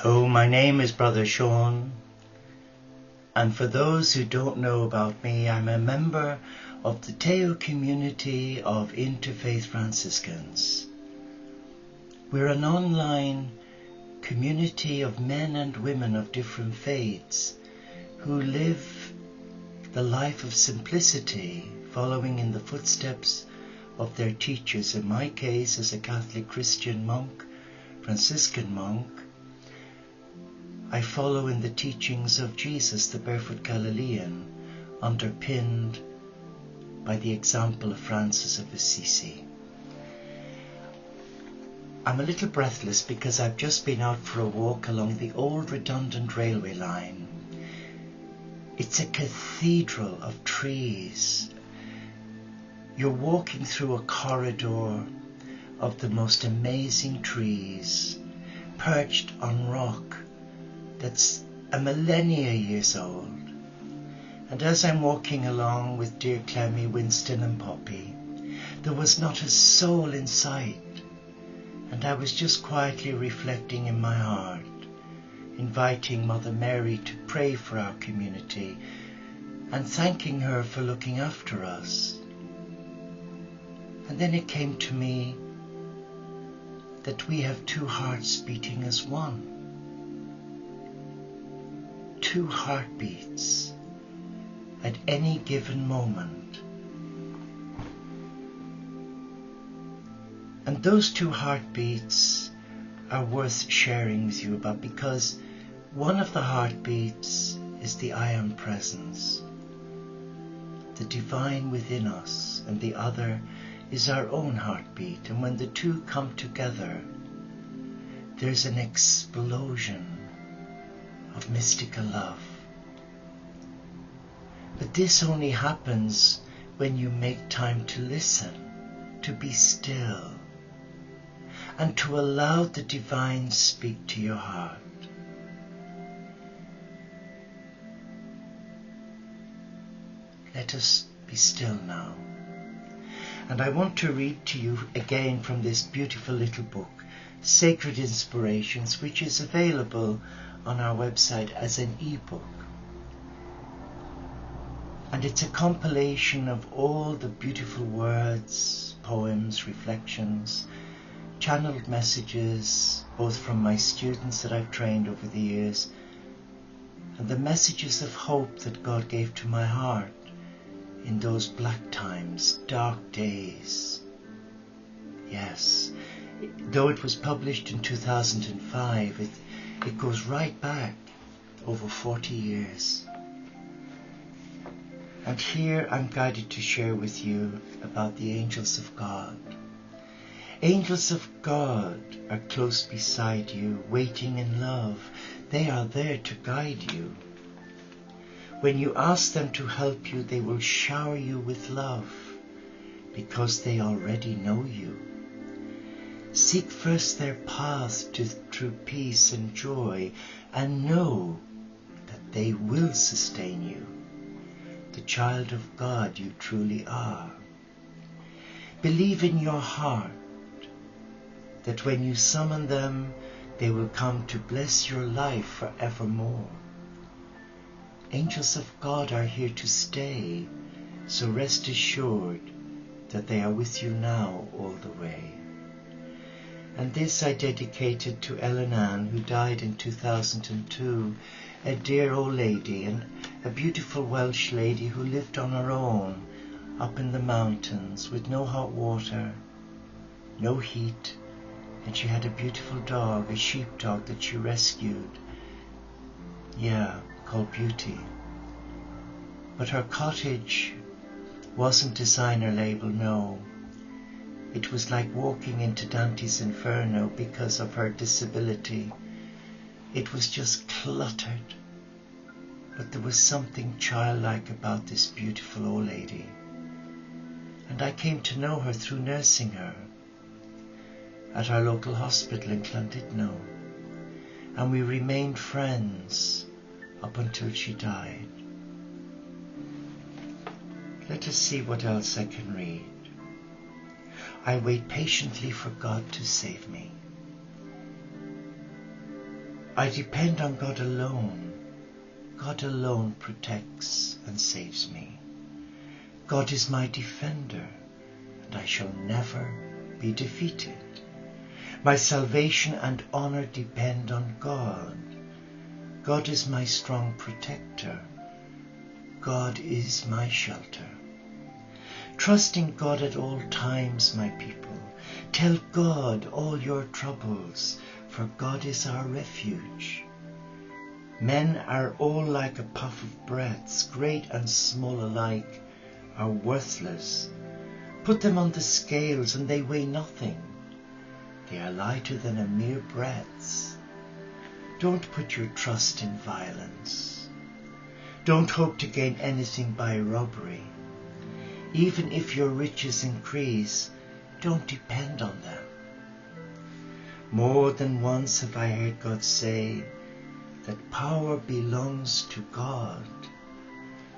Oh, my name is Brother Sean, and for those who don't know about me, I'm a member of the Teo community of Interfaith Franciscans. We're an online community of men and women of different faiths who live the life of simplicity, following in the footsteps of their teachers. In my case, as a Catholic Christian monk, Franciscan monk, I follow in the teachings of Jesus, the barefoot Galilean, underpinned by the example of Francis of Assisi. I'm a little breathless because I've just been out for a walk along the old redundant railway line. It's a cathedral of trees. You're walking through a corridor of the most amazing trees, perched on rock that's a millennia years old. And as I'm walking along with dear Clemmy, Winston and Poppy, there was not a soul in sight, and I was just quietly reflecting in my heart, inviting Mother Mary to pray for our community and thanking her for looking after us. And then it came to me that we have two hearts beating as one. Two heartbeats at any given moment. And those two heartbeats are worth sharing with you about, because one of the heartbeats is the I Am Presence, the divine within us, and the other is our own heartbeat. And when the two come together, there's an explosion of mystical love. But this only happens when you make time to listen, to be still, and to allow the divine speak to your heart. Let us be still now. And I want to read to you again from this beautiful little book, Sacred Inspirations, which is available on our website as an e-book. And it's a compilation of all the beautiful words, poems, reflections, channeled messages, both from my students that I've trained over the years, and the messages of hope that God gave to my heart in those black times, dark days. Yes, though it was published in 2005, it goes right back over 40 years. And here I'm guided to share with you about the angels of God. Angels of God are close beside you, waiting in love. They are there to guide you. When you ask them to help you, they will shower you with love, because they already know you. Seek first their path to true peace and joy, and know that they will sustain you, the child of God you truly are. Believe in your heart that when you summon them, they will come to bless your life forevermore. Angels of God are here to stay, so rest assured that they are with you now all the way. And this I dedicated to Ellen Ann, who died in 2002, a dear old lady, and a beautiful Welsh lady who lived on her own up in the mountains with no hot water, no heat, and she had a beautiful dog, a sheepdog that she rescued. Called Beauty. But her cottage wasn't designer label, no. It was like walking into Dante's Inferno because of her disability. It was just cluttered. But there was something childlike about this beautiful old lady. And I came to know her through nursing her at our local hospital in Llandudno. And we remained friends up until she died. Let us see what else I can read. I wait patiently for God to save me. I depend on God alone. God alone protects and saves me. God is my defender, and I shall never be defeated. My salvation and honor depend on God. God is my strong protector. God is my shelter. Trust in God at all times, my people. Tell God all your troubles, for God is our refuge. Men are all like a puff of breaths, great and small alike are worthless. Put them on the scales and they weigh nothing. They are lighter than a mere breath. Don't put your trust in violence. Don't hope to gain anything by robbery. Even if your riches increase, don't depend on them. More than once have I heard God say that power belongs to God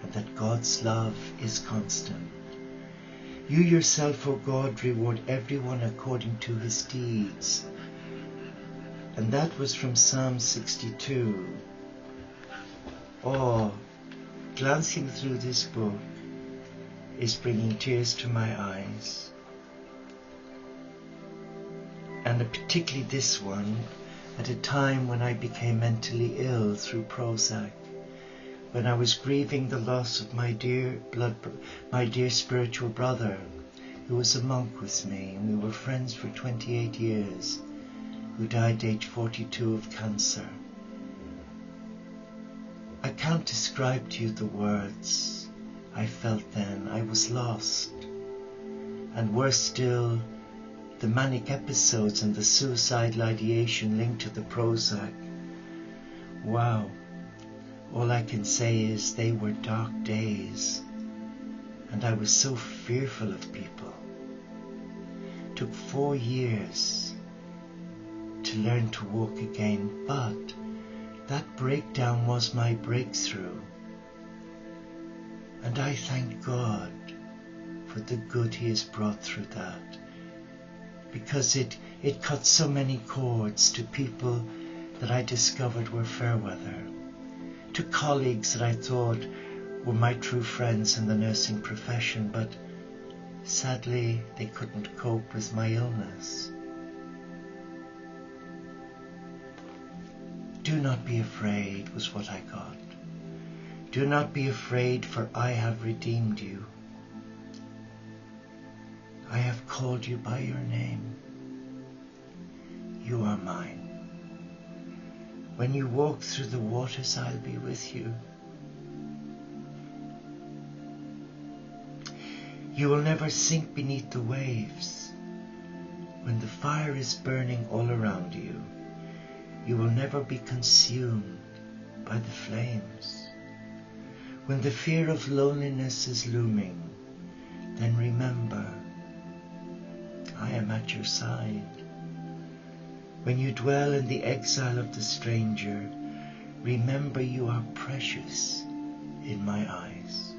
and that God's love is constant. You yourself, O God, reward everyone according to his deeds. And that was from Psalm 62. Oh, glancing through this book is bringing tears to my eyes. And particularly this one, at a time when I became mentally ill through Prozac, when I was grieving the loss of my dear spiritual brother, who was a monk with me, and we were friends for 28 years, who died age 42 of cancer. I can't describe to you the words I felt then. I was lost. And worse still, the manic episodes and the suicidal ideation linked to the Prozac. Wow. All I can say is they were dark days, and I was so fearful of people. It took 4 years to learn to walk again, but that breakdown was my breakthrough. And I thank God for the good he has brought through that, because it cut so many cords to people that I discovered were fair weather, to colleagues that I thought were my true friends in the nursing profession, but sadly they couldn't cope with my illness. Do not be afraid was what I got. Do not be afraid, for I have redeemed you. I have called you by your name. You are mine. When you walk through the waters, I'll be with you. You will never sink beneath the waves. When the fire is burning all around you, you will never be consumed by the flames. When the fear of loneliness is looming, then remember, I am at your side. When you dwell in the exile of the stranger, remember you are precious in my eyes.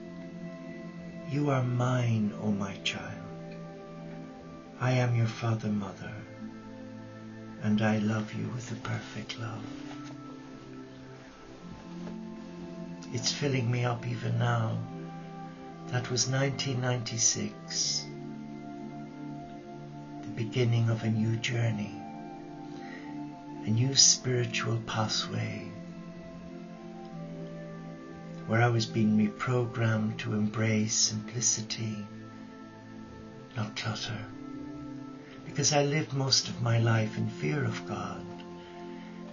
You are mine, O my child. I am your father, mother, and I love you with a perfect love. It's filling me up even now. That was 1996, the beginning of a new journey, a new spiritual pathway, where I was being reprogrammed to embrace simplicity, not clutter, because I lived most of my life in fear of God.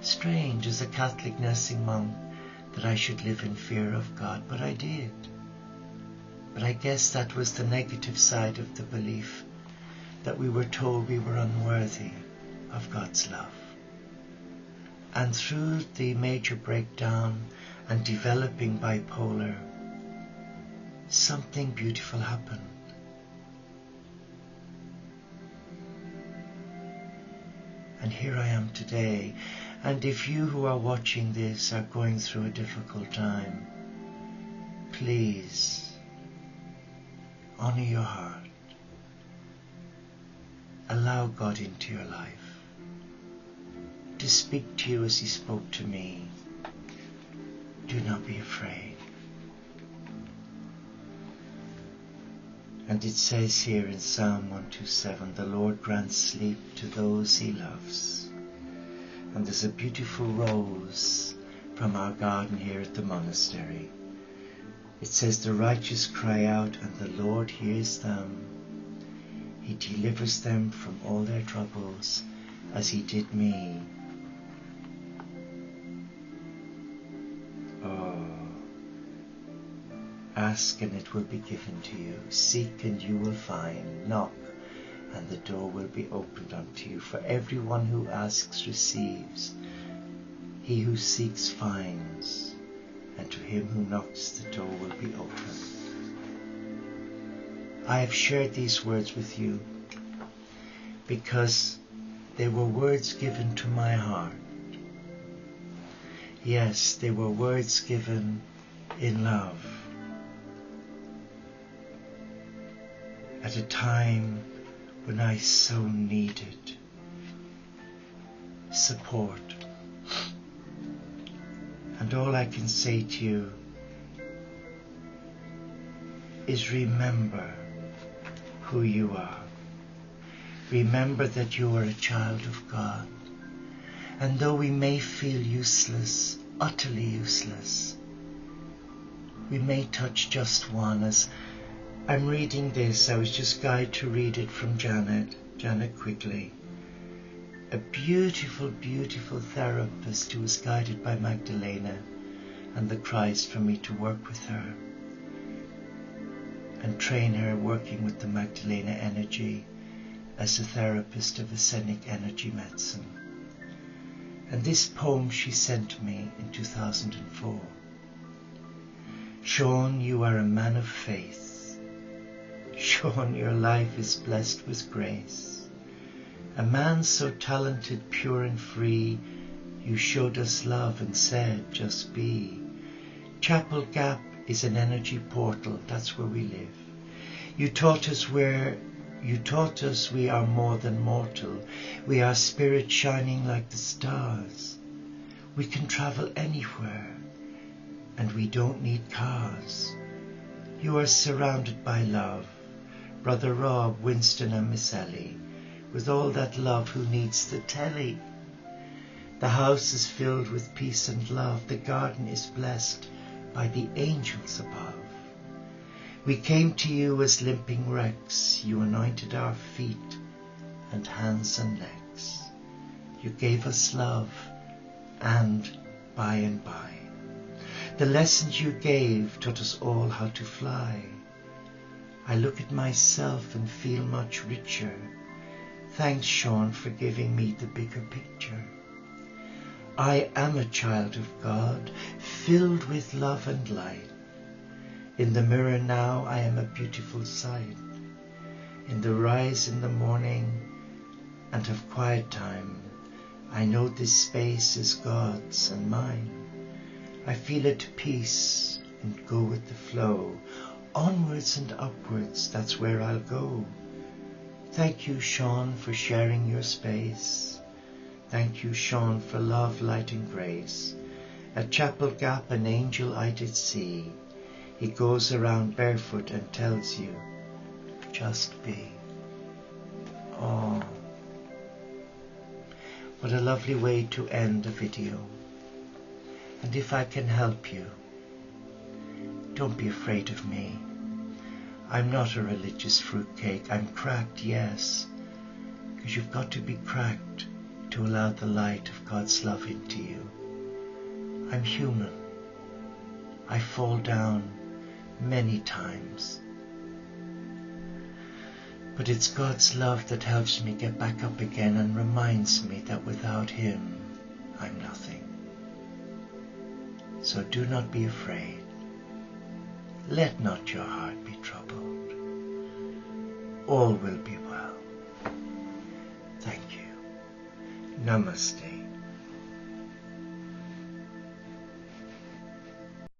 Strange as a Catholic nursing monk that I should live in fear of God, but I did. But I guess that was the negative side of the belief, that we were told we were unworthy of God's love. And through the major breakdown and developing bipolar, something beautiful happened. And here I am today. And if you who are watching this are going through a difficult time, please honor your heart. Allow God into your life. to speak to you as he spoke to me. Do not be afraid. And it says here in Psalm 127, the Lord grants sleep to those he loves. And there's a beautiful rose from our garden here at the monastery. It says, the righteous cry out and the Lord hears them. He delivers them from all their troubles as he did me. Ask and it will be given to you. Seek and you will find. Knock and the door will be opened unto you. For everyone who asks receives. He who seeks finds. And to him who knocks the door will be opened. I have shared these words with you because they were words given to my heart. Yes, they were words given in love. At a time when I so needed support. And all I can say to you is remember who you are. Remember that you are a child of God. And though we may feel useless, utterly useless, we may touch just one. As I'm reading this, I was just guided to read it from Janet Quigley, a beautiful, beautiful therapist who was guided by Magdalena and the Christ for me to work with her and train her working with the Magdalena energy as a therapist of Ascenic energy medicine. And this poem she sent me in 2004. Sean, you are a man of faith. Sean, your life is blessed with grace. A man so talented, pure and free, you showed us love and said, just be. Chapel Gap is an energy portal, that's where we live. You taught us we are more than mortal. We are spirit shining like the stars. We can travel anywhere, and we don't need cars. You are surrounded by love. Brother Rob, Winston and Miss Ellie, with all that love who needs the telly. The house is filled with peace and love. The garden is blessed by the angels above. We came to you as limping wrecks. You anointed our feet and hands and legs. You gave us love, and by, the lessons you gave taught us all how to fly. I look at myself and feel much richer. Thanks, Sean, for giving me the bigger picture. I am a child of God, filled with love and light. In the mirror now I am a beautiful sight. In the rise in the morning and of quiet time, I know this space is God's and mine. I feel at peace and go with the flow. Onwards and upwards, that's where I'll go. Thank you, Sean, for sharing your space. Thank you, Sean, for love, light and grace. At Chapel Gap an angel I did see. He goes around barefoot and tells you, just be. Oh, what a lovely way to end a video. And if I can help you, don't be afraid of me. I'm not a religious fruitcake. I'm cracked, yes, because you've got to be cracked to allow the light of God's love into you. I'm human. I fall down many times. But it's God's love that helps me get back up again and reminds me that without Him, I'm nothing. So do not be afraid. Let not your heart be troubled. All will be well. Thank you. Namaste.